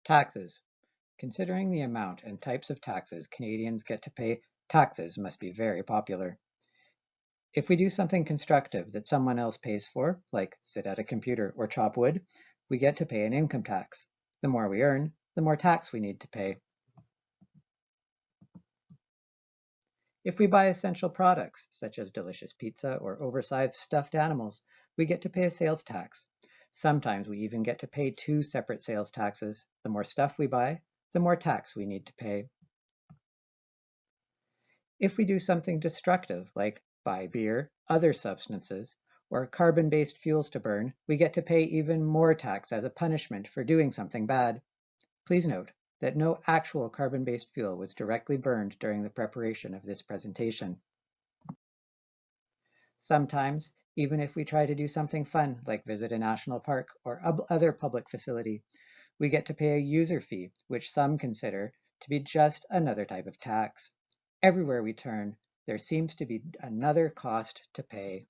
Taxes. Considering the amount and types of taxes Canadians get to pay, taxes must be very popular. If we do something constructive that someone else pays for, like sit at a computer or chop wood, we get to pay an income tax. The more we earn, the more tax we need to pay. If we buy essential products, such as delicious pizza or oversized stuffed animals, we get to pay a sales tax. Sometimes we even get to pay two separate sales taxes. The more stuff we buy, the more tax we need to pay. If we do something destructive, like buy beer, other substances, or carbon-based fuels to burn, we get to pay even more tax as a punishment for doing something bad. Please note that no actual carbon-based fuel was directly burned during the preparation of this presentation. Sometimes, even if we try to do something fun, like visit a national park or other public facility, we get to pay a user fee, which some consider to be just another type of tax. Everywhere we turn, there seems to be another cost to pay.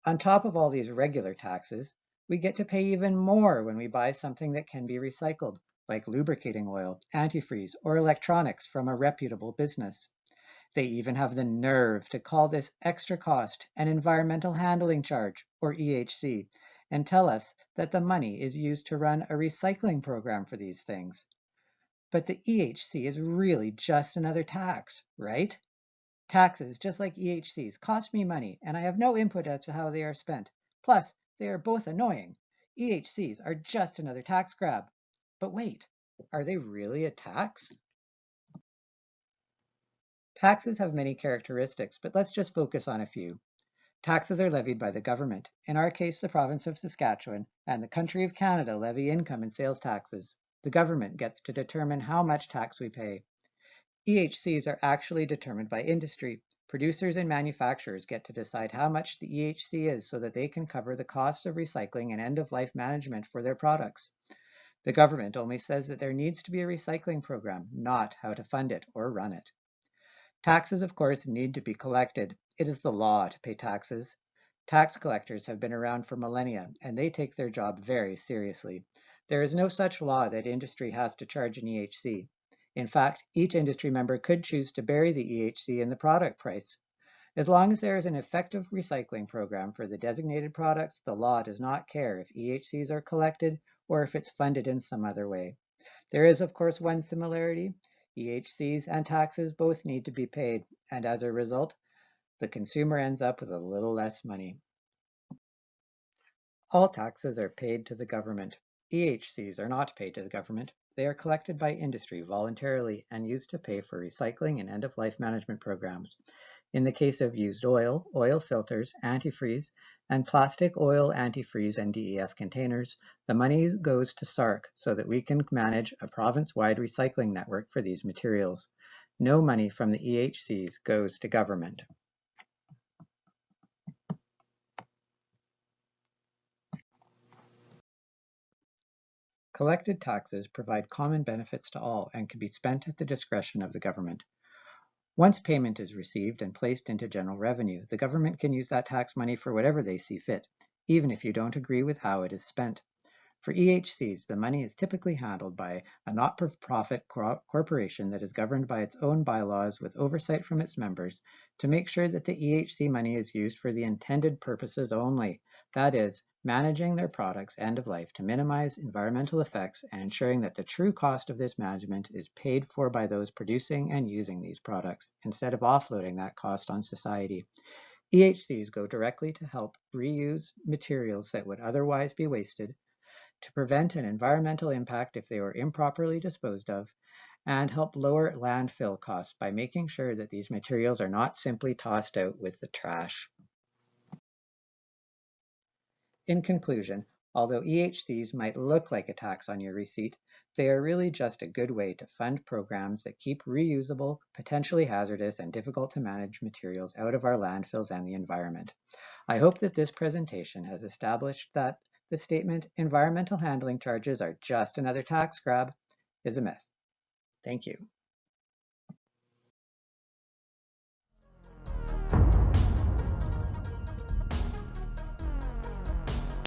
On top of all these regular taxes, we get to pay even more when we buy something that can be recycled, like lubricating oil, antifreeze, or electronics from a reputable business. They even have the nerve to call this extra cost an environmental handling charge, or EHC, and tell us that the money is used to run a recycling program for these things. But the EHC is really just another tax, right? Taxes, just like EHCs, cost me money, and I have no input as to how they are spent. Plus, they are both annoying. EHCs are just another tax grab. But wait, are they really a tax? Taxes have many characteristics, but let's just focus on a few. Taxes are levied by the government, in our case the province of Saskatchewan, and the country of Canada levy income and sales taxes. The government gets to determine how much tax we pay. EHCs are actually determined by industry. Producers and manufacturers get to decide how much the EHC is so that they can cover the cost of recycling and end-of-life management for their products. The government only says that there needs to be a recycling program, not how to fund it or run it. Taxes, of course, need to be collected. It is the law to pay taxes. Tax collectors have been around for millennia, and they take their job very seriously. There is no such law that industry has to charge an EHC. In fact, each industry member could choose to bury the EHC in the product price. As long as there is an effective recycling program for the designated products, the law does not care if EHCs are collected or if it's funded in some other way. There is, of course, one similarity. EHCs and taxes both need to be paid, and as a result, the consumer ends up with a little less money. All taxes are paid to the government. EHCs are not paid to the government. They are collected by industry voluntarily and used to pay for recycling and end-of-life management programs. In the case of used oil, oil filters, antifreeze, and plastic oil antifreeze and DEF containers, the money goes to SARC so that we can manage a province-wide recycling network for these materials. No money from the EHCs goes to government. Collected taxes provide common benefits to all and can be spent at the discretion of the government. Once payment is received and placed into general revenue, the government can use that tax money for whatever they see fit, even if you don't agree with how it is spent. For EHCs, the money is typically handled by a not-for-profit corporation that is governed by its own bylaws with oversight from its members to make sure that the EHC money is used for the intended purposes only, that is, managing their products end of life to minimize environmental effects and ensuring that the true cost of this management is paid for by those producing and using these products, instead of offloading that cost on society. EHCs go directly to help reuse materials that would otherwise be wasted, to prevent an environmental impact if they were improperly disposed of, and help lower landfill costs by making sure that these materials are not simply tossed out with the trash. In conclusion, although EHCs might look like a tax on your receipt, they are really just a good way to fund programs that keep reusable, potentially hazardous, and difficult to manage materials out of our landfills and the environment. I hope that this presentation has established that the statement, environmental handling charges are just another tax grab, is a myth. Thank you.